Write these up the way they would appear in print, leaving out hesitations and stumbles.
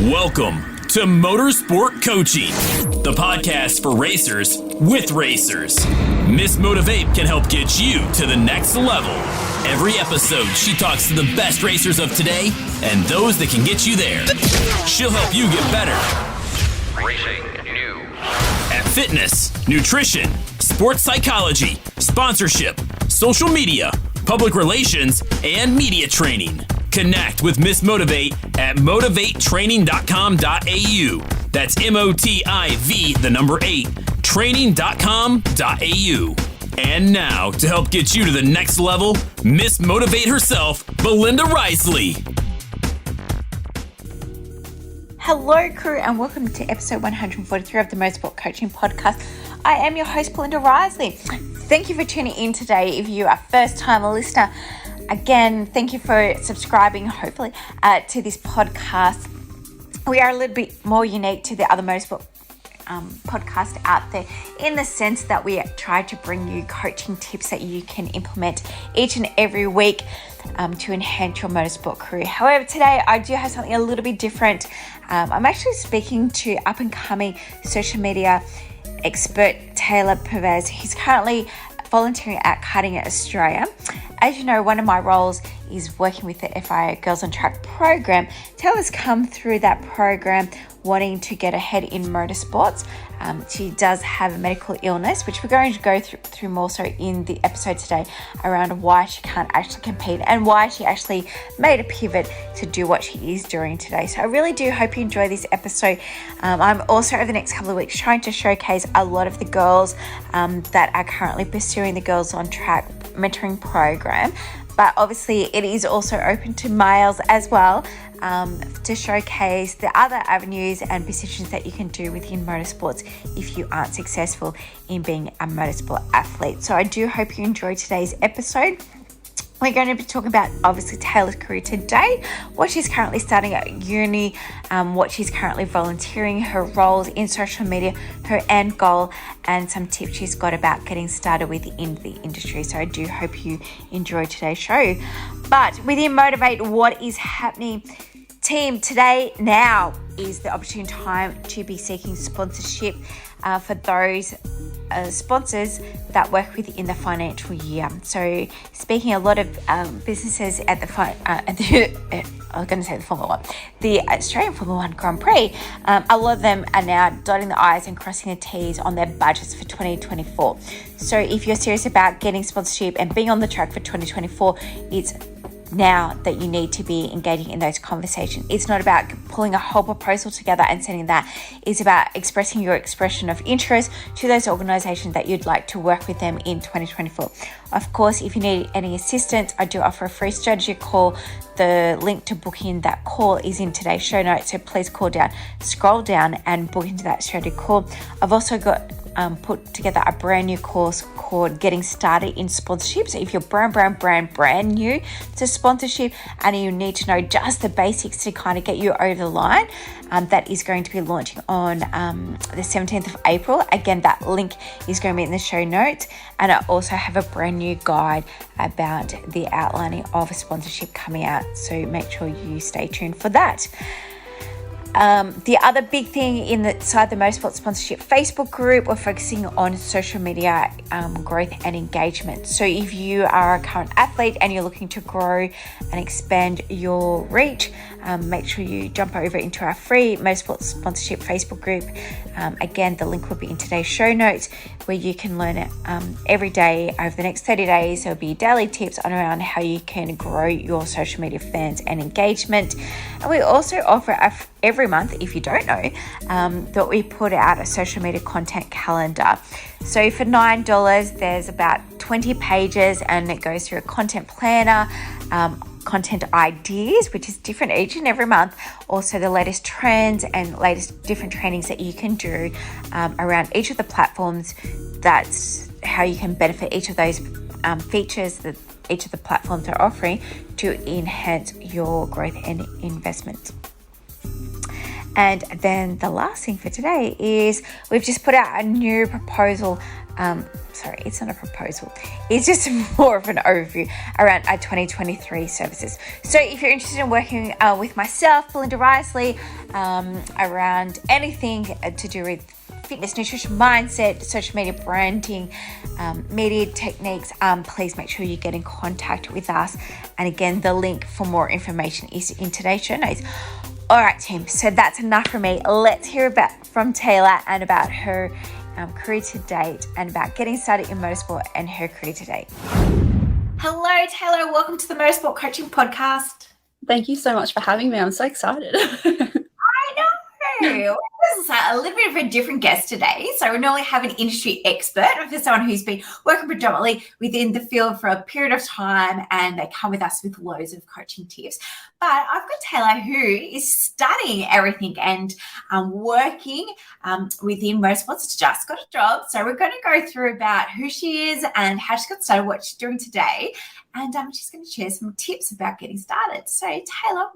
Welcome to Motorsport Coaching, the podcast for racers with racers. Miss Motivate can help get you to the next level. Every episode, she talks to the best racers of today and those that can get you there. She'll help you get better. Racing news. At fitness, nutrition, sports psychology, sponsorship, social media, public relations, and media training. Connect with Miss Motivate at motivatetraining.com.au. That's MOTIV, 8, training.com.au. And now, to help get you to the next level, Miss Motivate herself, Belinda Risley. Hello, crew, and welcome to episode 143 of the Motorsport Coaching Podcast. I am your host, Belinda Risley. Thank you for tuning in today. If you are a first-time listener, again, thank you for subscribing, hopefully, to this podcast. We are a little bit more unique to the other motorsport podcast out there in the sense that we try to bring you coaching tips that you can implement each and every week to enhance your motorsport career. However, today I do have something a little bit different. I'm actually speaking to up-and-coming social media expert Tayla Purves. He's currently volunteering at Cutting It Australia. As you know, one of my roles is working with the FIA Girls on Track program. Tayla's come through that program wanting to get ahead in motorsports. She does have a medical illness, which we're going to go through more so in the episode today around why she can't actually compete and why she actually made a pivot to do what she is doing today. So I really do hope you enjoy this episode. I'm also over the next couple of weeks trying to showcase a lot of the girls that are currently pursuing the Girls on Track mentoring program. But obviously it is also open to males as well to showcase the other avenues and positions that you can do within motorsports if you aren't successful in being a motorsport athlete. So I do hope you enjoy today's episode. We're going to be talking about, obviously, Tayla's career today, what she's currently studying at uni, what she's currently volunteering, her roles in social media, her end goal, and some tips she's got about getting started within the industry. So I do hope you enjoy today's show. But within Motivate, what is happening? Team, today, now is the opportune time to be seeking sponsorship for those sponsors that work within the financial year. So speaking a lot of businesses at the Australian Formula 1 Grand Prix, a lot of them are now dotting the I's and crossing the T's on their budgets for 2024. So if you're serious about getting sponsorship and being on the track for 2024, it's now that you need to be engaging in those conversations. It's not about pulling a whole proposal together and sending that. It's about expressing your expression of interest to those organizations that you'd like to work with them in 2024. Of course, if you need any assistance, I do offer a free strategy call. The link to book in that call is in today's show notes. So please scroll down and book into that strategy call. I've also got put together a brand new course called Getting Started in Sponsorship. So if you're brand new to sponsorship and you need to know just the basics to kind of get you over the line, that is going to be launching on the 17th of April. Again, that link is going to be in the show notes. And I also have a brand new guide about the outlining of a sponsorship coming out. So make sure you stay tuned for that. The other big thing inside the Motorsport Sponsorship Facebook group, we're focusing on social media growth and engagement. So if you are a current athlete and you're looking to grow and expand your reach, make sure you jump over into our free Motorsport Sponsorship Facebook group. Again, the link will be in today's show notes, where you can learn it every day over the next 30 days. There'll be daily tips on around how you can grow your social media fans and engagement. And we also offer every month, if you don't know, that we put out a social media content calendar. So for $9, there's about 20 pages and it goes through a content planner, content ideas, which is different each and every month. Also the latest trends and latest different trainings that you can do around each of the platforms. That's how you can benefit each of those features that each of the platforms are offering to enhance your growth and investment. And then the last thing for today is we've just put out a new proposal sorry, it's not a proposal. It's just more of an overview around our 2023 services. So if you're interested in working with myself, Belinda Risley, around anything to do with fitness, nutrition, mindset, social media branding, media techniques, please make sure you get in contact with us. And again, the link for more information is in today's show notes. All right, team. So that's enough from me. Let's hear from Tayla and about her career to date and about getting started in motorsport and her career to date. Hello, Tayla. Welcome to the Motorsport Coaching Podcast. Thank you so much for having me. I'm so excited. I know. This is a little bit of a different guest today. So we normally have an industry expert for someone who's been working predominantly within the field for a period of time, and they come with us with loads of coaching tips. But I've got Tayla, who is studying everything and working within motorsports. Just got a job. So we're going to go through about who she is and how she got started, what she's doing today. And she's going to share some tips about getting started. So Tayla,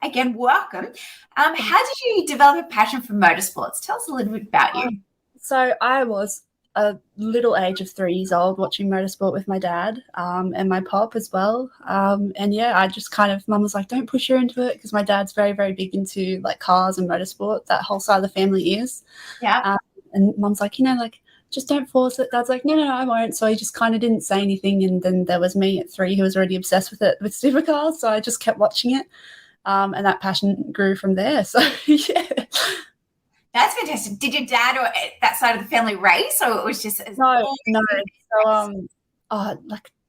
again, welcome. How did you develop a passion for motorsports? Tell us a little bit about you. So I was a little age of 3 years old watching motorsport with my dad and my pop as well. And yeah, I just mum was like, don't push her into it, because my dad's very, very big into like cars and motorsport. That whole side of the family is. Yeah. And mum's like, just don't force it. Dad's like, no, I won't. So he just kind of didn't say anything. And then there was me at 3 who was already obsessed with it, with supercars. So I just kept watching it. And that passion grew from there. So, yeah. That's fantastic. Did your dad or that side of the family race, or it was just... No. So,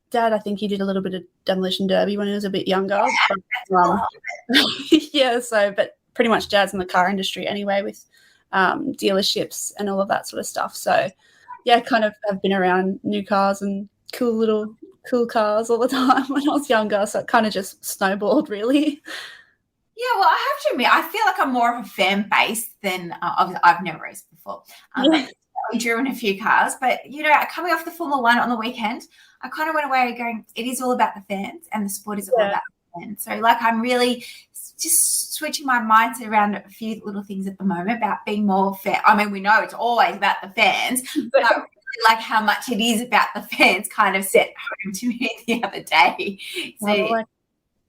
Dad, I think he did a little bit of demolition derby when he was a bit younger. Yeah, but pretty much Dad's in the car industry anyway, with dealerships and all of that sort of stuff. So, yeah, kind of have been around new cars and cool cars all the time when I was younger. So it kind of just snowballed, really. Yeah, well, I have to admit, I feel like I'm more of a fan base than I've never raced before. I've driven a few cars, but, coming off the Formula One on the weekend, I kind of went away going, it is all about the fans, and the sport is all about the fans. So, I'm really just switching my mindset around a few little things at the moment about being more fair. I mean, we know it's always about the fans, but really how much it is about the fans kind of set home to me the other day. So,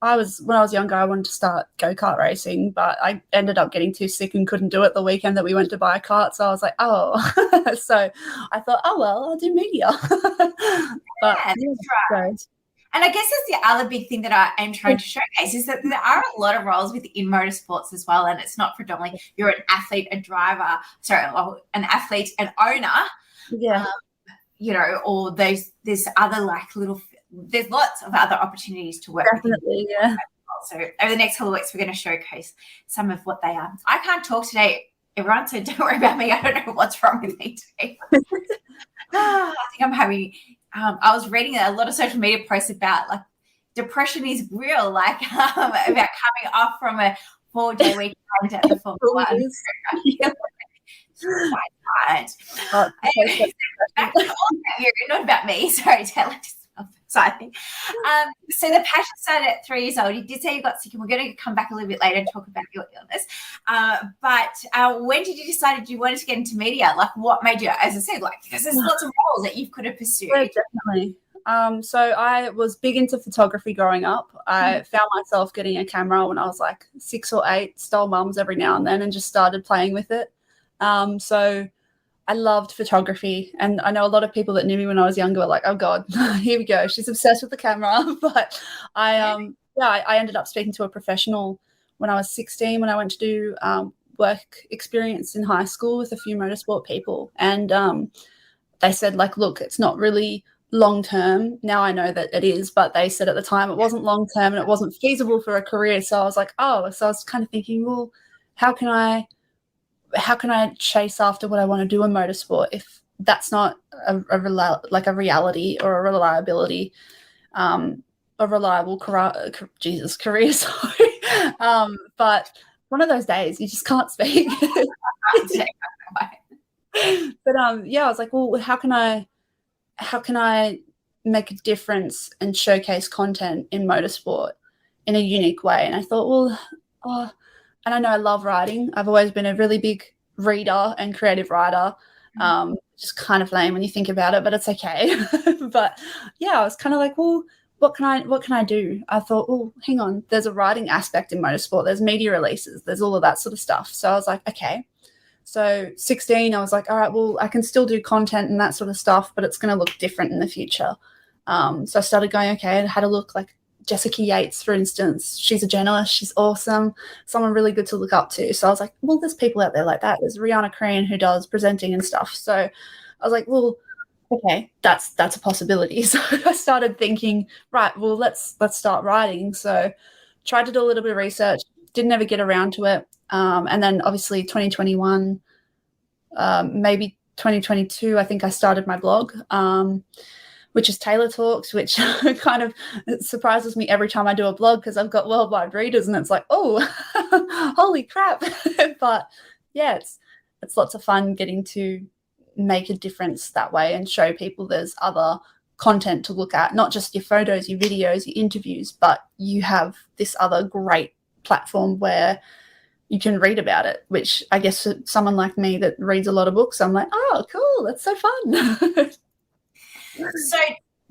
when I was younger, I wanted to start go-kart racing, but I ended up getting too sick and couldn't do it the weekend that we went to buy a kart. So I was like, so I thought, I'll do media. But, that's right. And I guess that's the other big thing that I am trying to showcase is that there are a lot of roles within motorsports as well. And it's not predominantly you're an athlete, an athlete, an owner. Yeah. Or there's other there's lots of other opportunities to work. Definitely, yeah. So over the next couple of weeks, we're going to showcase some of what they are. I can't talk today, everyone, so don't worry about me. I don't know what's wrong with me today. I think I'm having, I was reading a lot of social media posts about depression is real, about coming off from a 4-day weekend at the Formula One. Not about me. Sorry, Taylor. Exciting. So the passion started at 3 years old. You did say you got sick, and we're going to come back a little bit later and talk about your illness. But when did you decide you wanted to get into media? What made you, as I said, because there's lots of roles that you could have pursued. Yeah, definitely. So I was big into photography growing up. I found myself getting a camera when I was 6 or 8, stole mum's every now and then, and just started playing with it. So I loved photography, and I know a lot of people that knew me when I was younger were like, oh God, here we go. She's obsessed with the camera. But I ended up speaking to a professional when I was 16, when I went to do work experience in high school with a few motorsport people. And they said, look, it's not really long-term. Now I know that it is, but they said at the time it wasn't long-term and it wasn't feasible for a career. So I was like, so I was kind of thinking, well, how can I chase after what I want to do in motorsport if that's not a reality or a reliability, a reliable career. Sorry. But one of those days you just can't speak. But I was like, well, how can I make a difference and showcase content in motorsport in a unique way? And I thought, and I know I love writing. I've always been a really big reader and creative writer. Just kind of lame when you think about it, but it's okay. But yeah, I was kind of like, well, what can I do? I thought, well, hang on, there's a writing aspect in motorsport. There's media releases. There's all of that sort of stuff. So I was like, okay. So 16, I was like, all right, well, I can still do content and that sort of stuff, but it's going to look different in the future. So I started going, okay, and had a look like Jessica Yates, for instance. She's a journalist. She's awesome. Someone really good to look up to. So I was like, well, there's people out there like that. There's Rihanna Crane who does presenting and stuff. So I was like, well, okay, that's a possibility. So I started thinking, right, well, let's start writing. So tried to do a little bit of research, didn't ever get around to it. And then obviously 2021, maybe 2022, I think I started my blog, which is Tayla Talks, which kind of surprises me every time I do a blog because I've got worldwide readers and it's like, oh, holy crap. But yeah, it's lots of fun getting to make a difference that way and show people there's other content to look at, not just your photos, your videos, your interviews, but you have this other great platform where you can read about it, which I guess for someone like me that reads a lot of books, I'm like, oh, cool, that's so fun. So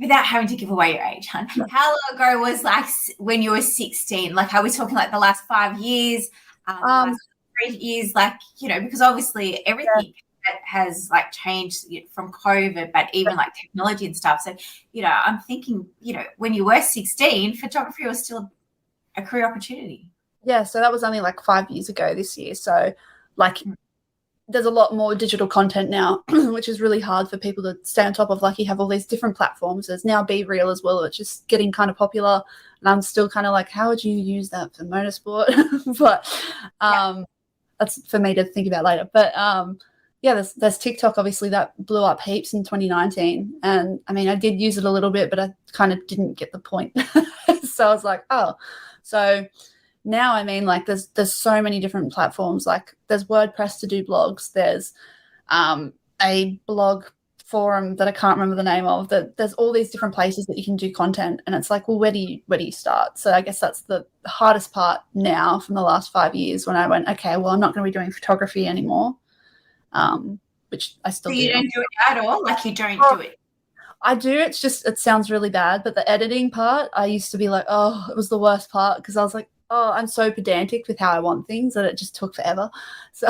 without having to give away your age, hon, how long ago was like when you were 16? Like, are we talking like the last 5 years, last 3 years? Like, you know, because obviously everything has like changed from COVID, but even like technology and stuff. So, you know, I'm thinking, you know, when you were 16, photography was still a career opportunity. Yeah, so that was only like 5 years ago this year. So like there's a lot more digital content now, which is really hard for people to stay on top of. Like you have all these different platforms. There's now Be Real as well, which is getting kind of popular. And I'm still kind of like, how would you use that for motorsport? But that's for me to think about later. But yeah, there's TikTok, obviously, that blew up heaps in 2019. And I mean, I did use it a little bit, but I kind of didn't get the point. So I was like, oh, so now, I mean, like there's so many different platforms. Like there's WordPress to do blogs. There's a blog forum that I can't remember the name of. That there's all these different places that you can do content, and it's like, well, where do you start? So I guess that's the hardest part now from the last 5 years when I went, okay, well, I'm not going to be doing photography anymore, which I still do. So you don't do it at all? Like you don't do it? I do. It's just, it sounds really bad, but the editing part, I used to be like, oh, it was the worst part because I was like, oh, I'm so pedantic with how I want things that it just took forever. So,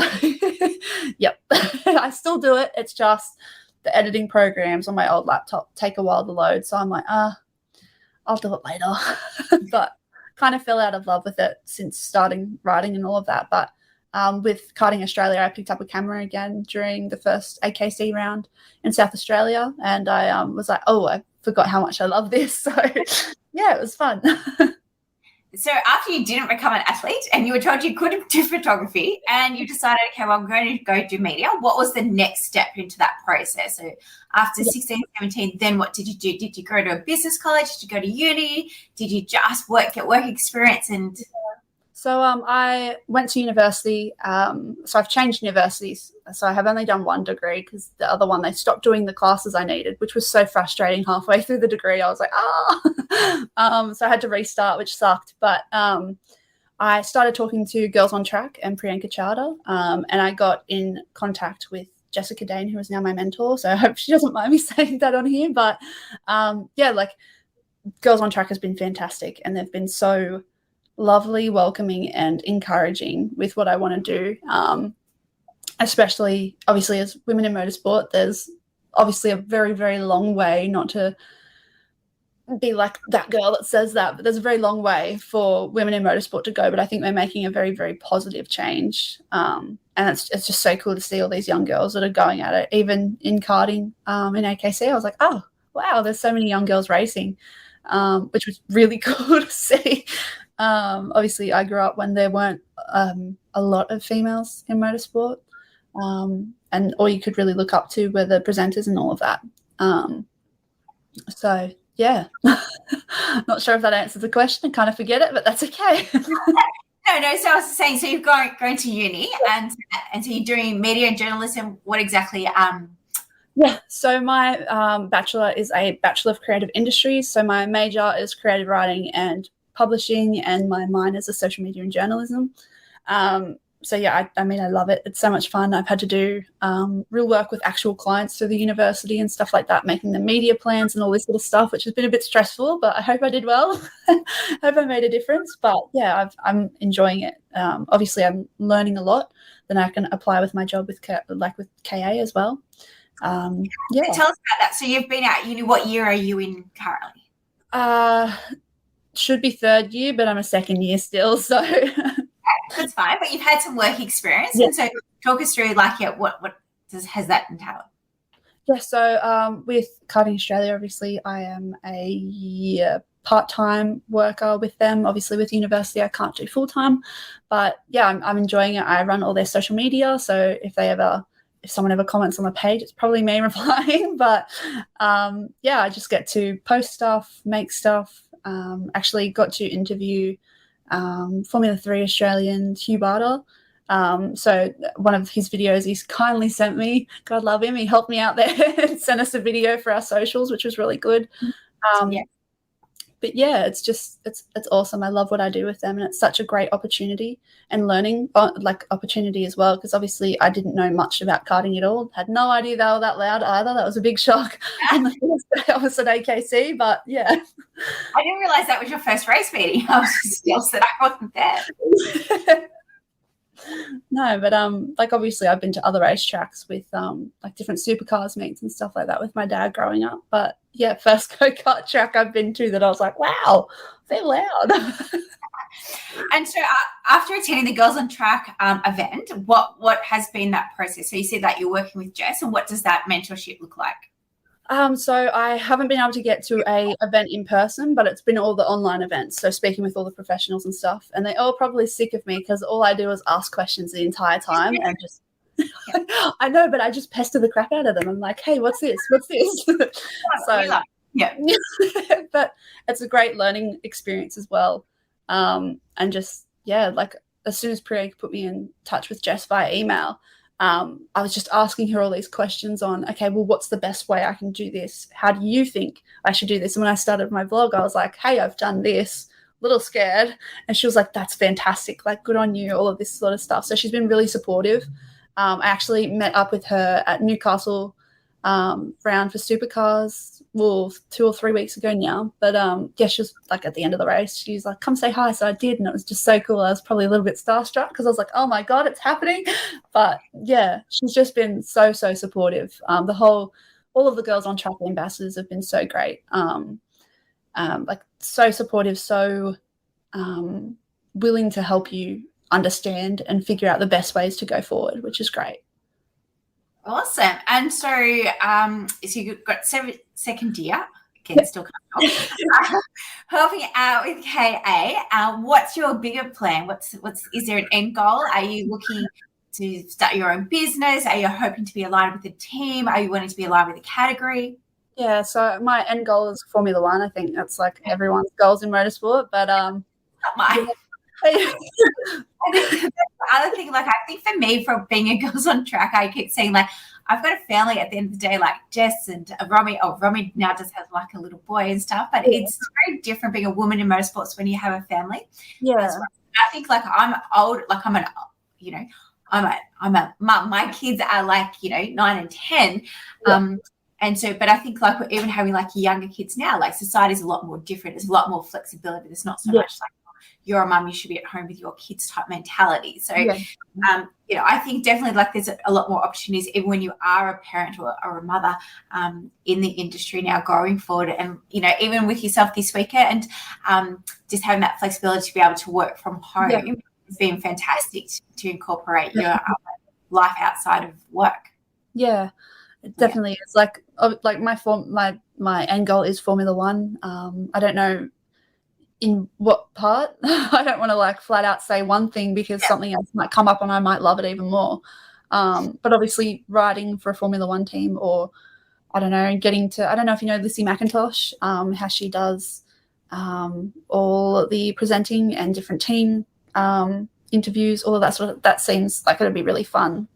yep, I still do it. It's just the editing programs on my old laptop take a while to load. So I'm like, I'll do it later. But kind of fell out of love with it since starting writing and all of that. But with Karting Australia, I picked up a camera again during the first AKC round in South Australia. And I was like, oh, I forgot how much I love this. So, yeah, it was fun. So after you didn't become an athlete and you were told you couldn't do photography and you decided, okay, well, I'm going to go do media, what was the next step into that process? So after 16, 17, then what did you do? Did you go to a business college? Did you go to uni? Did you just get work experience? And so I went to university. So I've changed universities. So I have only done one degree because the other one, they stopped doing the classes I needed, which was so frustrating halfway through the degree. I was like, so I had to restart, which sucked. But I started talking to Girls on Track and Priyanka Chadha, and I got in contact with Jessica Dane, who is now my mentor. So I hope she doesn't mind me saying that on here. But yeah, like Girls on Track has been fantastic, and they've been so lovely, welcoming, and encouraging with what I want to do. Especially, obviously, as women in motorsport, there's obviously a very, very long way, not to be like that girl that says that, but there's a very long way for women in motorsport to go. But I think they're making a very, very positive change. And it's just so cool to see all these young girls that are going at it. Even in karting in AKC, I was like, oh, wow, there's so many young girls racing, which was really cool to see. Obviously, I grew up when there weren't a lot of females in motorsport. And all you could really look up to were the presenters and all of that. So, yeah, not sure if that answers the question. I kind of forget it, but that's okay. No. So I was saying, so you're going to uni and so you're doing media and journalism. What exactly? Yeah, so my bachelor is a Bachelor of Creative Industries. So my major is creative writing and publishing, and my minor is social media and journalism. So yeah, I mean, I love it. It's so much fun. I've had to do real work with actual clients through the university and stuff like that, making the media plans and all this sort of stuff, which has been a bit stressful, but I hope I did well. I hope I made a difference. But yeah, I'm enjoying it. Obviously, I'm learning a lot that I can apply with my job with with KA as well. Tell us about that. So you've been at uni. What year are you in currently? Should be third year, but I'm a second year still. So that's fine. But you've had some work experience, yeah. And so talk us through what has that entailed? Yeah. So with Karting Australia, obviously, I am a part-time worker with them. Obviously, with university, I can't do full-time, but yeah, I'm enjoying it. I run all their social media, so if someone ever comments on the page, it's probably me replying. But yeah, I just get to post stuff, make stuff. Actually got to interview Formula 3 Australian Hugh Barter. So one of his videos he's kindly sent me, God love him, he helped me out there and sent us a video for our socials, which was really good. But yeah, it's awesome. I love what I do with them, and it's such a great opportunity and learning opportunity as well, because obviously I didn't know much about karting at all. Had no idea they were that loud either. That was a big shock on the first day I was at AKC, but yeah. I didn't realise that was your first race meeting. I was just jealous that I wasn't there. No, but obviously I've been to other racetracks with different supercars meets and stuff like that with my dad growing up. But yeah, first go-kart track I've been to that I was like, wow, they're loud. And so after attending the Girls on Track event, what has been that process? So you said that you're working with Jess, and what does that mentorship look like? So I haven't been able to get to a event in person, but it's been all the online events. So speaking with all the professionals and stuff, and they're all probably sick of me because all I do is ask questions the entire time and just, I know, but I just pester the crap out of them. I'm like, hey, what's this? What's this? So yeah, but it's a great learning experience as well. And just, yeah, like as soon as Priya put me in touch with Jess via email, I was just asking her all these questions on, okay, well, what's the best way I can do this? How do you think I should do this? And when I started my vlog, I was like, hey, I've done this, a little scared. And she was like, that's fantastic. Like, good on you, all of this sort of stuff. So she's been really supportive. I actually met up with her at Newcastle round for supercars, 2 or 3 weeks ago now. But yeah, she was like at the end of the race, she's like, come say hi. So I did, and it was just so cool. I was probably a little bit starstruck because I was like, oh my God, it's happening. But yeah, she's just been so supportive. All of the Girls on Track ambassadors have been so great. So supportive, so willing to help you understand and figure out the best ways to go forward, which is great. Awesome. And so you've got second year, again, still coming on, helping out with KA. What's your bigger plan? Is there an end goal? Are you looking to start your own business? Are you hoping to be aligned with the team? Are you wanting to be aligned with the category? Yeah, so my end goal is Formula 1. I think that's like everyone's goals in motorsport, but not mine. The other thing, I think for me, from being a Girls on Track, I keep saying I've got a family at the end of the day, like Jess and Romy. Oh, Romy now just has a little boy and stuff, but it's very different being a woman in motorsports when you have a family. Yeah, I think I'm old, I'm a mum. My kids are 9 and 10. Yeah. And so, but I think we're even having younger kids now, society's a lot more different. There's a lot more flexibility. There's not so much you're a mum, you should be at home with your kids type mentality. So, I think definitely there's a lot more opportunities even when you are a parent or a mother in the industry now going forward. And, even with yourself this weekend, just having that flexibility to be able to work from home has been fantastic to incorporate your life outside of work. Yeah, it definitely is. My end goal is Formula 1. I don't know in what part. I don't want to flat out say one thing because something else might come up and I might love it even more. But obviously riding for a Formula 1 team, or I don't know, I don't know if you know Lissy McIntosh, how she does all the presenting and different team interviews, all of that that seems like it'd be really fun.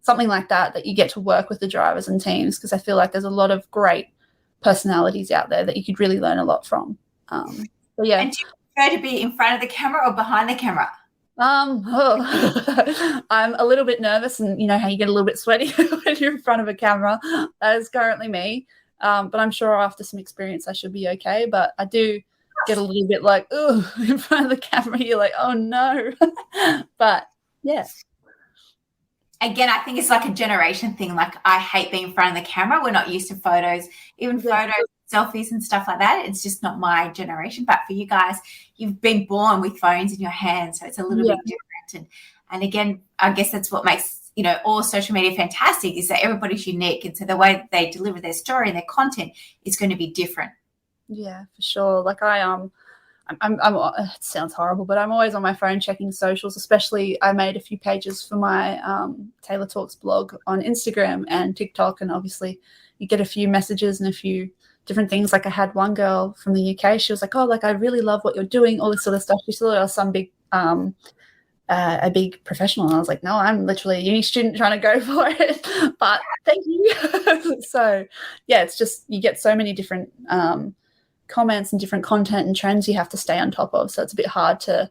Something like that you get to work with the drivers and teams, because I feel like there's a lot of great personalities out there that you could really learn a lot from. But yeah. And do you prefer to be in front of the camera or behind the camera? I'm a little bit nervous, and you know how you get a little bit sweaty when you're in front of a camera. That is currently me. But I'm sure after some experience I should be okay. But I do get a little bit like, ooh, in front of the camera, you're like, oh no. But yeah. Again, I think it's like a generation thing. Like, I hate being in front of the camera. We're not used to photos, even photos, selfies and stuff like that. It's just not my generation. But for you guys, you've been born with phones in your hands, so it's a little bit different. And again, I guess that's what makes, you know, all social media fantastic, is that everybody's unique. And so the way they deliver their story and their content is going to be different. Yeah, for sure. Like I'm it sounds horrible, but I'm always on my phone checking socials, especially I made a few pages for my Tayla Talks blog on Instagram and TikTok, and obviously you get a few messages and a few different things. Like I had one girl from the UK, she was like, oh, like I really love what you're doing, all this sort of stuff. She thought I was some big a big professional, and I was like, no, I'm literally a uni student trying to go for it, but thank you. So yeah, it's just you get so many different comments and different content and trends you have to stay on top of, so it's a bit hard to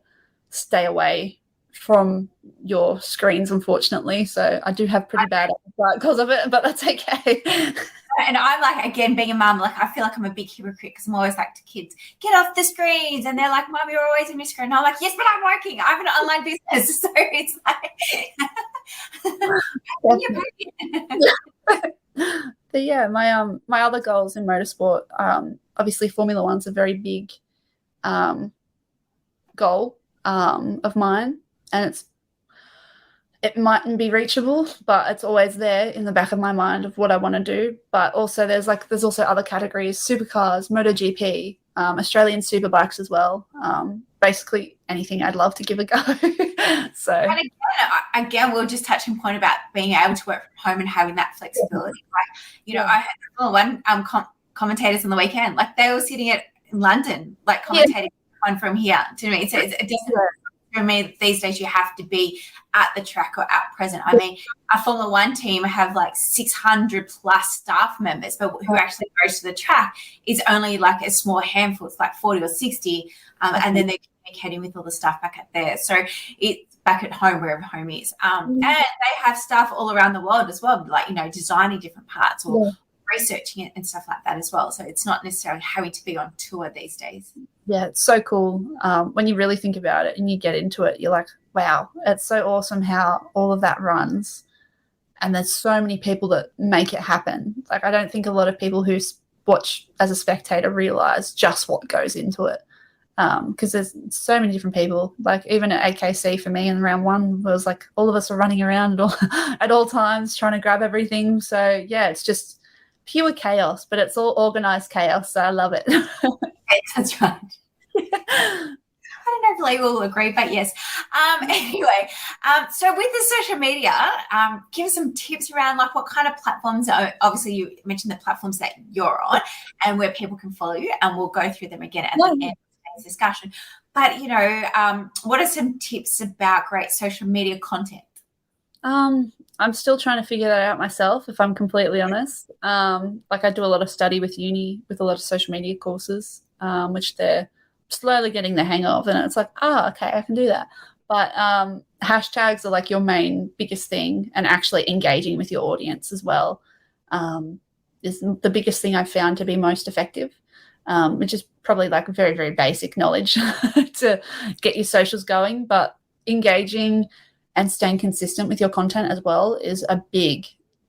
stay away from your screens, unfortunately. So I do have pretty bad appetite because of it, but that's okay. And I'm like, again, being a mum, like I feel like I'm a big hypocrite, because I'm always like to kids, get off the screens, and they're like, Mum, you're always in your screen. And I'm like, yes, but I'm working. I have an online business, so it's like But yeah, my other goals in motorsport, obviously Formula One's a very big goal of mine, and it mightn't be reachable, but it's always there in the back of my mind of what I want to do. But also there's also other categories: supercars, MotoGP, Australian superbikes as well. Basically anything I'd love to give a go. So and again, we'll just touch on point about being able to work from home and having that flexibility. Like, you know, I had one commentators on the weekend, like they were sitting in London, like commentating one from here. Do you know what I mean? So it's different. For me, these days you have to be at the track or at present. I mean, a Formula One team have like 600 plus staff members, but who actually goes to the track is only like a small handful. It's like 40 or 60, and then they're communicating with all the staff back at there. So it's back at home, wherever home is. And they have staff all around the world as well, like, you know, designing different parts or researching it and stuff like that as well. So it's not necessarily having to be on tour these days. Yeah, it's so cool. When you really think about it and you get into it, you're like, wow, it's so awesome how all of that runs. And there's so many people that make it happen. Like, I don't think a lot of people who watch as a spectator realize just what goes into it. Because there's so many different people. Like, even at AKC for me in round one, was like all of us are running around at all times trying to grab everything. So yeah, it's just pure chaos, but it's all organized chaos. So I love it. That's right. I don't know if they will agree, but yes. Anyway, so with the social media, give us some tips around like what kind of platforms. Obviously, you mentioned the platforms that you're on and where people can follow you, and we'll go through them again at the end of today's discussion. But, you know, what are some tips about great social media content? I'm still trying to figure that out myself, if I'm completely honest. Like, I do a lot of study with uni with a lot of social media courses, which they're slowly getting the hang of, and it's like, okay, I can do that. But hashtags are like your main biggest thing, and actually engaging with your audience as well is the biggest thing I've found to be most effective, which is probably like very, very basic knowledge to get your socials going. But engaging and staying consistent with your content as well is a big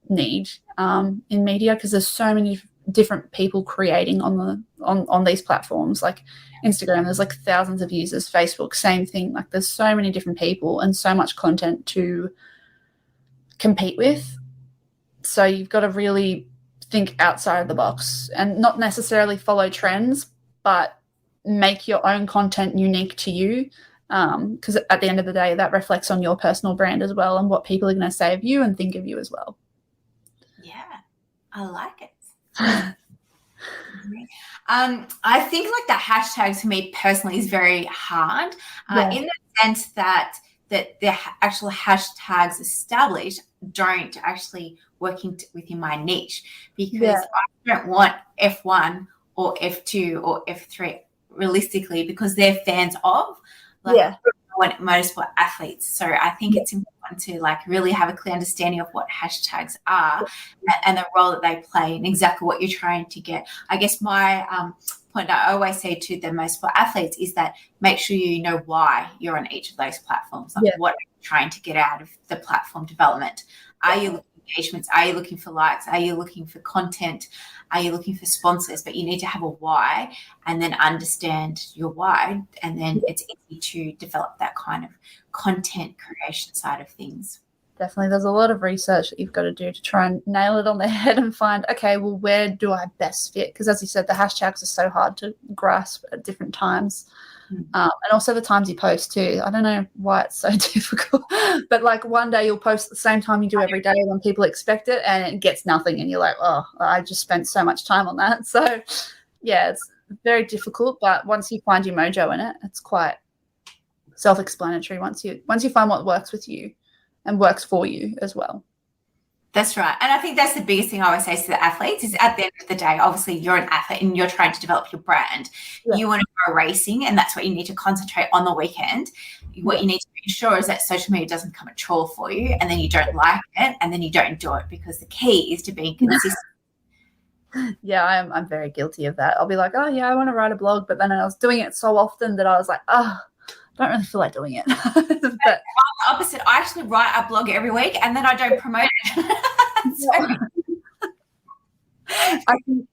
need in media, because there's so many different people creating on these platforms. Like Instagram, there's like thousands of users. Facebook, same thing. Like, there's so many different people and so much content to compete with. So you've got to really think outside of the box and not necessarily follow trends, but make your own content unique to you. Because at the end of the day, that reflects on your personal brand as well, and what people are going to say of you and think of you as well. Yeah, I like it. I think like the hashtags for me personally is very hard in the sense that the actual hashtags established don't actually work within my niche, because I don't want F1 or F2 or F3 realistically, because they're fans of. Like, motorsport athletes. So I think it's important to like really have a clear understanding of what hashtags are and the role that they play and exactly what you're trying to get. I guess my point I always say to the motorsport athletes is that make sure you know why you're on each of those platforms. Like what are you trying to get out of the platform development? Are you looking for engagements? Are you looking for likes? Are you looking for content? Are you looking for sponsors? But you need to have a why and then understand your why. And then it's easy to develop that kind of content creation side of things. Definitely. There's a lot of research that you've got to do to try and nail it on the head and find, okay, well, where do I best fit? Because as you said, the hashtags are so hard to grasp at different times. And also the times you post too. I don't know why it's so difficult, but like one day you'll post at the same time you do every day when people expect it and it gets nothing and you're like, oh, I just spent so much time on that. So yeah, it's very difficult, but once you find your mojo in it, it's quite self-explanatory once you find what works with you and works for you as well. That's right. And I think that's the biggest thing I always say to the athletes is at the end of the day, obviously you're an athlete and you're trying to develop your brand. Yeah. You want to go racing and that's what you need to concentrate on the weekend. What you need to ensure is that social media doesn't become a chore for you and then you don't like it and then you don't do it because the key is to being consistent. Yeah, I'm very guilty of that. I'll be like, oh, yeah, I want to write a blog. But then I was doing it so often that I was like, oh, I don't really feel like doing it. But I'm the opposite. I actually write a blog every week and then I don't promote it. I think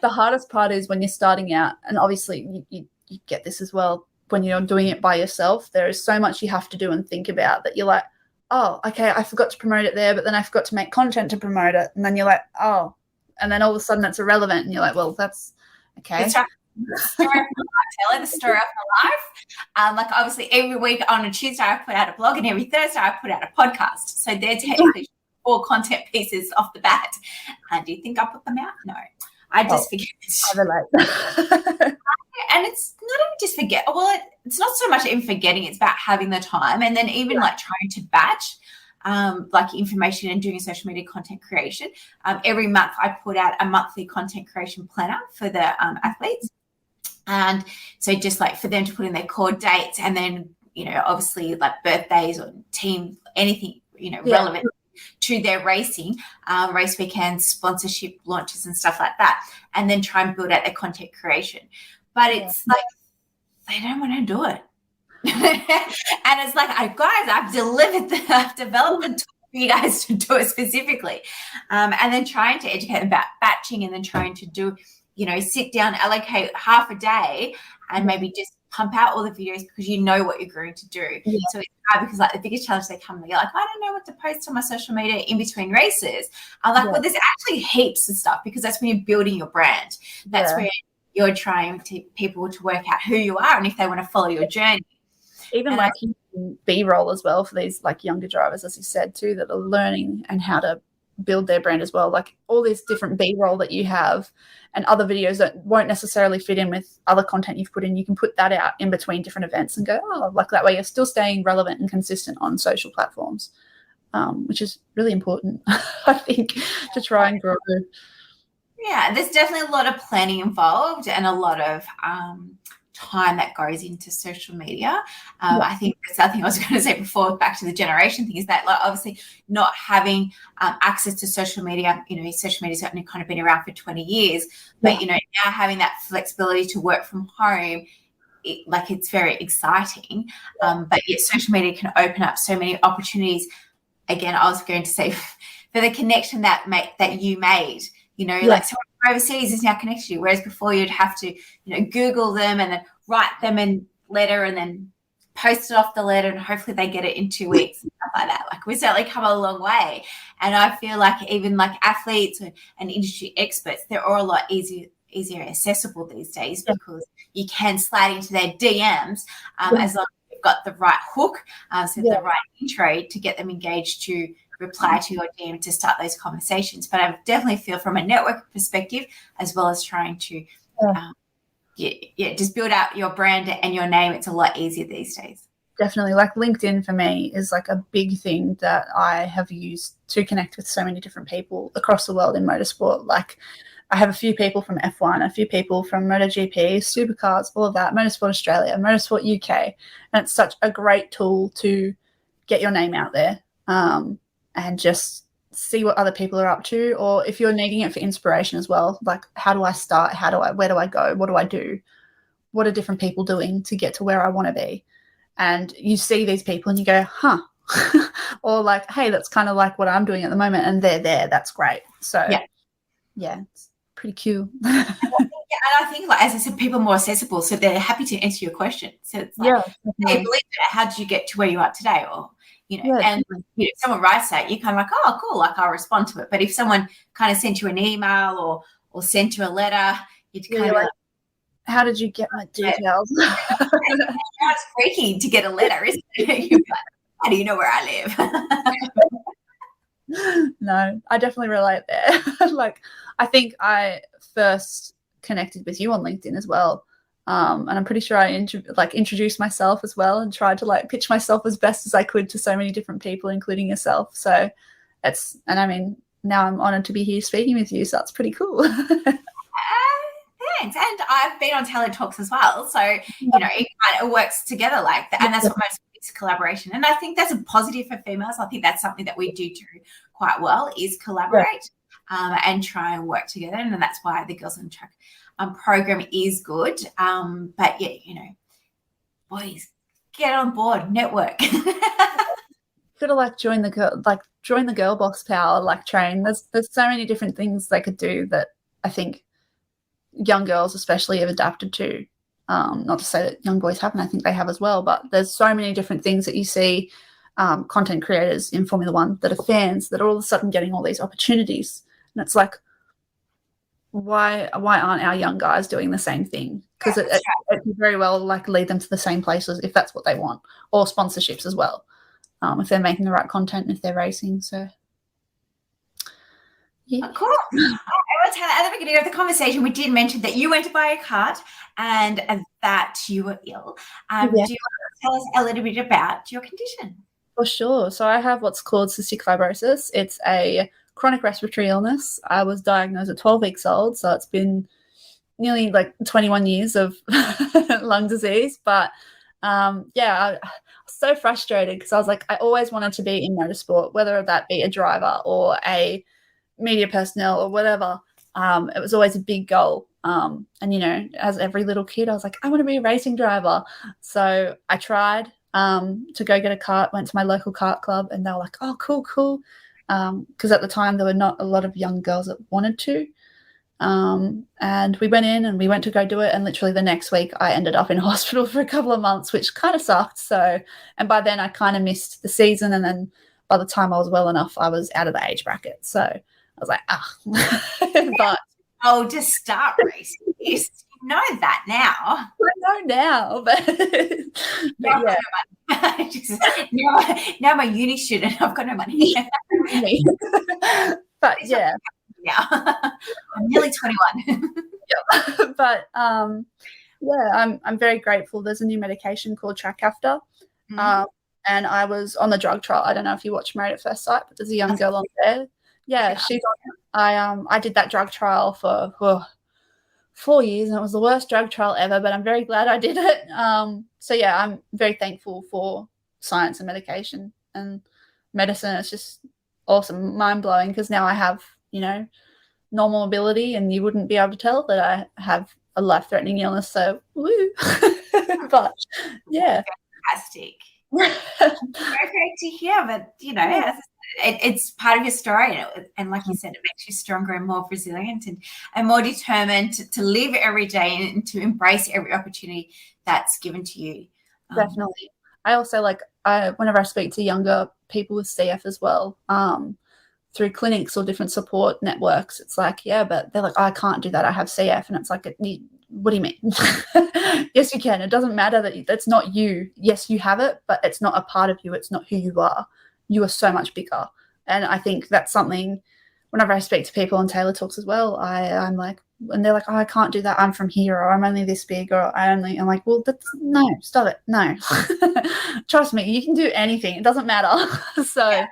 the hardest part is when you're starting out, and obviously you get this as well when you're doing it by yourself. There is so much you have to do and think about that you're like, oh, okay, I forgot to promote it there, but then I forgot to make content to promote it. And then you're like, oh, and then all of a sudden it's irrelevant and you're like, well, that's okay. That's right. The story of my life, Taylor, the story of my life. Like obviously every week on a Tuesday I put out a blog and every Thursday I put out a podcast. So they're technically 4 content pieces off the bat. Do you think I put them out? No. I just forget. I relate. And it's not even just forget. Well, it's not so much even forgetting. It's about having the time and then even like trying to batch like information and doing social media content creation. Every month I put out a monthly content creation planner for the athletes. And so just like for them to put in their core dates and then, you know, obviously like birthdays or team, anything, you know, relevant to their racing, race weekends, sponsorship launches and stuff like that. And then try and build out their content creation. But it's like, they don't want to do it. And it's like, I've developed the tool for you guys to do it specifically. And then trying to educate them about batching and then trying to do, you know, sit down, allocate half a day and maybe just pump out all the videos because you know what you're going to do. Yeah. So it's hard because like the biggest challenge they come, they're like, I don't know what to post on my social media in between races. I'm like, well, there's actually heaps of stuff because that's when you're building your brand. That's where you're trying to people to work out who you are and if they want to follow your journey. Even like B-roll as well for these like younger drivers, as you said too, that are learning and how to build their brand as well. Like all this different B-roll that you have and other videos that won't necessarily fit in with other content you've put in, you can put that out in between different events and go, oh, like that way you're still staying relevant and consistent on social platforms, which is really important, I think, to try and grow. Yeah, there's definitely a lot of planning involved and a lot of time that goes into social media. I think that's the thing I was going to say before, back to the generation thing, is that like obviously not having access to social media, you know, social media's only kind of been around for 20 years, but, you know, now having that flexibility to work from home, it's very exciting. But yet social media can open up so many opportunities. Again, I was going to say for the connection that you made, you know, like someone from overseas is now connected to you, whereas before you'd have to, you know, Google them and then write them in letter and then post it off the letter and hopefully they get it in 2 weeks and stuff like that. Like we've certainly come a long way. And I feel like even like athletes and industry experts, they're all a lot easier accessible these days because you can slide into their DMs as long as you've got the right hook, the right intro to get them engaged to reply to your DM to start those conversations. But I definitely feel from a network perspective, as well as trying to just build out your brand and your name, it's a lot easier these days. Definitely. Like LinkedIn for me is like a big thing that I have used to connect with so many different people across the world in motorsport. Like I have a few people from F1, a few people from MotoGP, Supercars, all of that, Motorsport Australia, Motorsport UK. And it's such a great tool to get your name out there and just see what other people are up to. Or if you're needing it for inspiration as well, like how do I start? Where do I go? What do I do? What are different people doing to get to where I want to be? And you see these people and you go, huh. Or like, hey, that's kind of like what I'm doing at the moment. And they're there. That's great. So, yeah, it's pretty cool. And I think, like, as I said, people are more accessible, so they're happy to answer your question. So it's like, hey, believe it, how did you get to where you are today? Or, you know, and if someone writes that, you're kind of like, oh, cool, like I'll respond to it. But if someone kind of sent you an email or sent you a letter, you'd kind of like, how did you get my details? It's freaky to get a letter, isn't it? You're like, how do you know where I live? No, I definitely relate there. Like, I think I first connected with you on LinkedIn as well. And I'm pretty sure I introduced myself as well and tried to like pitch myself as best as I could to so many different people, including yourself. So and I mean, now I'm honored to be here speaking with you. So that's pretty cool. Thanks. And I've been on Tayla Talks as well. So, you know, it kind of works together like that. And that's what most is collaboration. And I think that's a positive for females. I think that's something that we do quite well is collaborate and try and work together. And that's why the Girls on the Track program is good. But yeah, you know, boys, get on board, network. Could have join the girl boss power, like train. There's so many different things they could do that I think young girls especially have adapted to. Not to say that young boys haven't, I think they have as well, but there's so many different things that you see content creators in Formula One that are fans that are all of a sudden getting all these opportunities. And it's like, why aren't our young guys doing the same thing? Because it could very well like lead them to the same places if that's what they want, or sponsorships as well, if they're making the right content and if they're racing. So yeah. Cool. At the beginning of the conversation, we did mention that you went to buy a cart and that you were ill. Do you want to tell us a little bit about your condition? For sure. So I have what's called Cystic Fibrosis. It's a chronic respiratory illness. I was diagnosed at 12 weeks old, so it's been nearly like 21 years of lung disease. But I was so frustrated because I was like, I always wanted to be in motorsport, whether that be a driver or a media personnel or whatever. It was always a big goal. And, you know, as every little kid, I was like, I want to be a racing driver. So I tried to go get a kart, went to my local kart club, and they were like, oh, cool. Because at the time there were not a lot of young girls that wanted to. And we went in and we went to go do it. And literally the next week I ended up in hospital for a couple of months, which kind of sucked. So, and by then I kind of missed the season. And then by the time I was well enough, I was out of the age bracket. So I was like, but just start racing. You know that now. I know now, but yeah. now I'm a uni student. I've got no money. But yeah. Now I'm nearly 21. Yeah. But I'm very grateful. There's a new medication called Tracafta. And I was on the drug trial. I don't know if you watch Married at First Sight, but there's a young girl on there. Yeah, she's on it. I did that drug trial for 4 years, and it was the worst drug trial ever, but I'm very glad I did it. So yeah, I'm very thankful for science and medication and medicine. It's just awesome, mind-blowing, because now I have, you know, normal ability, and you wouldn't be able to tell that I have a life-threatening illness. So woo. But yeah. Fantastic. Very great to hear, but you know, it's part of your story, and like you said, it makes you stronger and more resilient and more determined to live every day and to embrace every opportunity that's given to you. Definitely. I also whenever I speak to younger people with CF as well, through clinics or different support networks, it's like, yeah, but they're like, oh, I can't do that, I have CF. And it's like, what do you mean? Yes, you can. It doesn't matter that's not you. Yes, you have it, but it's not a part of you. It's not who you are. You are so much bigger. And I think that's something, whenever I speak to people on Tayla Talks as well, I'm like, and they're like, oh, I can't do that, I'm from here, or I'm only this big, or I'm like, well, no, stop it. No. Trust me, you can do anything. It doesn't matter. So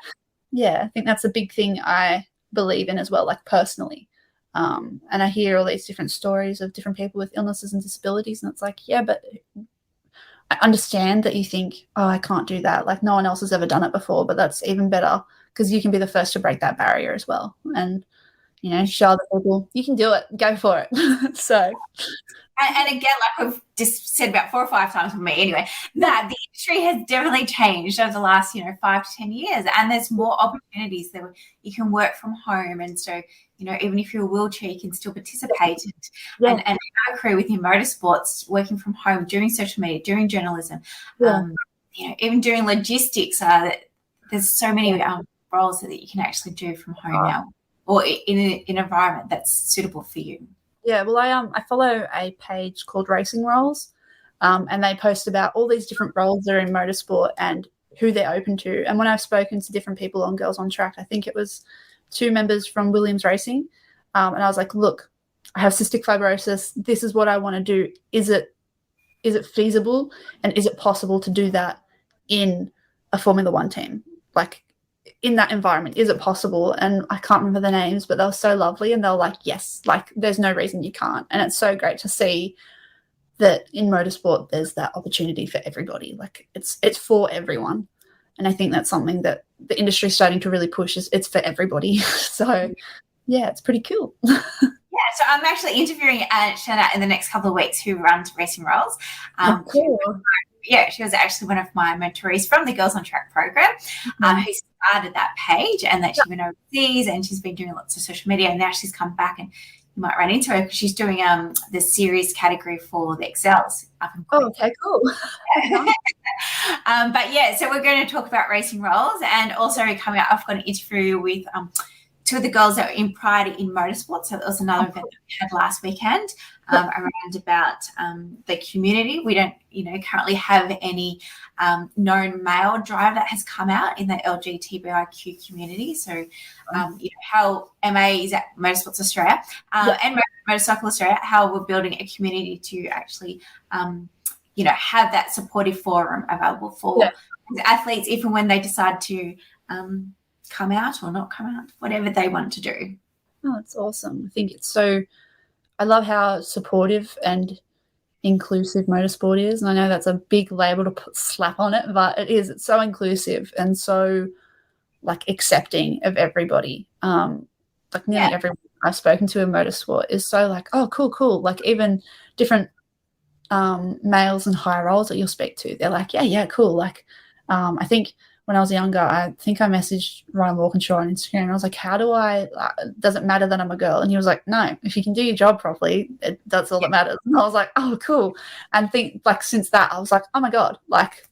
yeah, I think that's a big thing I believe in as well, like personally. And I hear all these different stories of different people with illnesses and disabilities, and it's like, yeah, but I understand that you think, oh, I can't do that. Like, no one else has ever done it before, but that's even better because you can be the first to break that barrier as well. And, show other people you can do it, go for it. So. And again, like we've just said about 4 or 5 times with me anyway, that the industry has definitely changed over the last, 5 to 10 years. And there's more opportunities that you can work from home. And so, even if you're a wheelchair, you can still participate and have a career within motorsports, working from home, doing social media, doing journalism, even doing logistics. There's so many roles that you can actually do from home now, or in an environment that's suitable for you. Yeah, well, I follow a page called Racing Roles, and they post about all these different roles that are in motorsport and who they're open to. And when I've spoken to different people on Girls on Track, I think it was 2 members from Williams Racing, and I was like, look, I have cystic fibrosis. This is what I want to do. Is it feasible, and is it possible to do that in a Formula One team? Like, in that environment, is it possible? And I can't remember the names, but they were so lovely, and they were like, yes, like there's no reason you can't. And it's so great to see that in motorsport there's that opportunity for everybody. Like it's for everyone. And I think that's something that the industry is starting to really push, is it's for everybody. So yeah, it's pretty cool. Yeah, so I'm actually interviewing Shanna in the next couple of weeks, who runs Racing Roles. Cool. She was actually one of my mentorees from the Girls on Track program, who started that page, and that she went overseas, and she's been doing lots of social media, and now she's come back, and you might run into her because she's doing the series category for the Excels up in Queensland. Okay, cool. But yeah, so we're going to talk about Racing Roles, and also coming up, I've got an interview with 2 of the girls that were in Pride in Motorsport. So that was another event that we had last weekend around about the community. We don't, currently have any known male driver that has come out in the LGBTIQ community. So, how MA is at Motorsports Australia and Motorcycle Australia, how we're building a community to actually, have that supportive forum available for athletes, even when they decide to come out or not come out, whatever they want to do. Oh, that's awesome. I think I love how supportive and inclusive motorsport is. And I know that's a big label to slap on it, but it's so inclusive and so like accepting of everybody. Like nearly everyone I've spoken to in motorsport is so like, oh, cool. Like even different males in higher roles that you'll speak to, they're like, yeah, cool. Like I think when I was younger, I think I messaged Ryan Walkinshaw on Instagram, and I was like, how do I, does it matter that I'm a girl? And he was like, no, if you can do your job properly, that's all that matters. And I was like, oh, cool. And since that, I was like, oh my God, like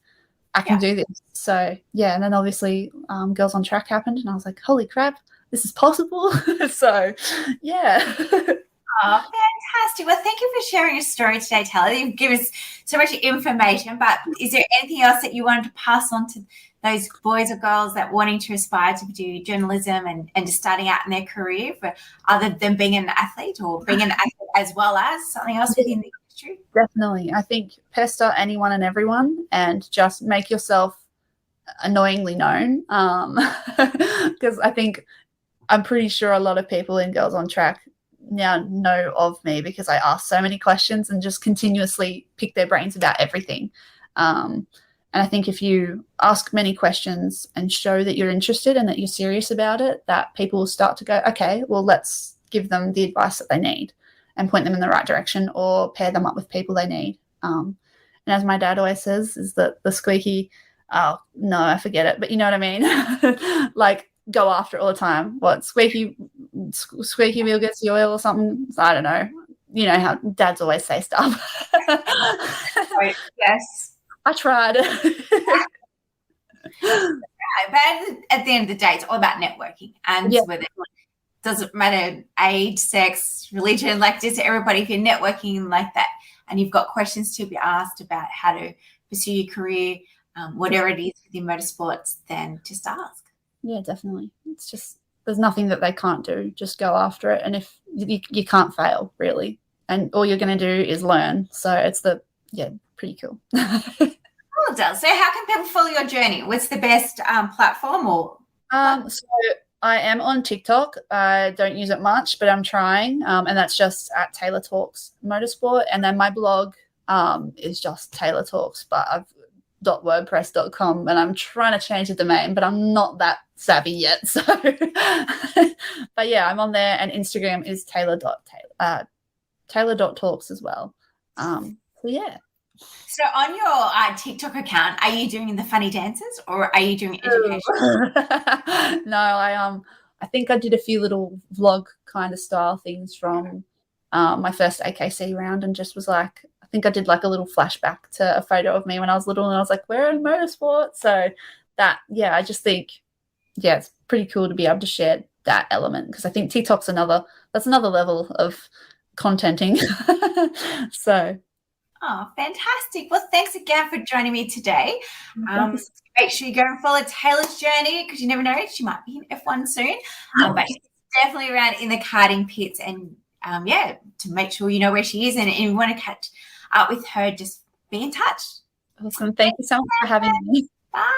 I can do this. So yeah. And then obviously Girls on Track happened, and I was like, holy crap, this is possible. So yeah. Oh, fantastic. Well, thank you for sharing your story today, Tayla. You've given us so much information, but is there anything else that you wanted to pass on to those boys or girls that wanting to aspire to do journalism and just starting out in their career, for other than being an athlete, or being an athlete as well as something else within the industry? Definitely. I think pester anyone and everyone, and just make yourself annoyingly known. Because I'm pretty sure a lot of people in Girls on Track now know of me because I ask so many questions and just continuously pick their brains about everything. And I think if you ask many questions and show that you're interested and that you're serious about it, that people will start to go, okay, well, let's give them the advice that they need and point them in the right direction, or pair them up with people they need. And as my dad always says, is that the squeaky, oh, no, I forget it, but you know what I mean? Like, go after it all the time. What, squeaky wheel gets the oil or something? I don't know. You know how dads always say stuff. Right. Yes. I tried. But at the end of the day, it's all about networking, and whether it doesn't matter age, sex, religion, like just everybody, if you're networking like that and you've got questions to be asked about how to pursue your career, whatever it is within motorsports, then just ask. Yeah, definitely. It's just, there's nothing that they can't do. Just go after it. And if you can't fail, really. And all you're going to do is learn. So it's pretty cool. Cool, Del. So how can people follow your journey? What's the best platform? Or So I am on TikTok. I don't use it much, but I'm trying. And that's just at Tayla Talks Motorsport. And then my blog is just Tayla Talks, but I've .wordpress.com, and I'm trying to change the domain, but I'm not that savvy yet. So, but yeah, I'm on there, and Instagram is Tayla.talks as well. So yeah. So on your TikTok account, are you doing the funny dances or are you doing education? No, I think I did a few little vlog kind of style things from my first AKC round, and just was like, I think I did like a little flashback to a photo of me when I was little, and I was like, we're in motorsport. So that, yeah, I just think, yeah, it's pretty cool to be able to share that element, because I think TikTok's another level of contenting. So. Oh, fantastic. Well, thanks again for joining me today. Make sure you go and follow Tayla's journey, because you never know, she might be in F1 soon. But she's definitely around in the karting pits, and to make sure you know where she is, and you want to catch up with her, just be in touch. Awesome. Thank you so much for having me. Bye.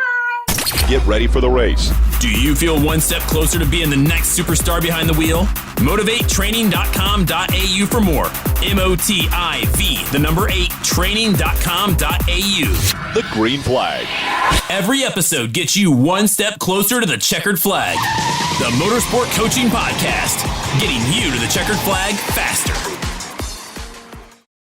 Get ready for the race. Do you feel one step closer to being the next superstar behind the wheel? MotivateTraining.com.au for more. MOTIV, 8, training.com.au. The green flag. Every episode gets you one step closer to the checkered flag. The Motorsport Coaching Podcast, getting you to the checkered flag faster.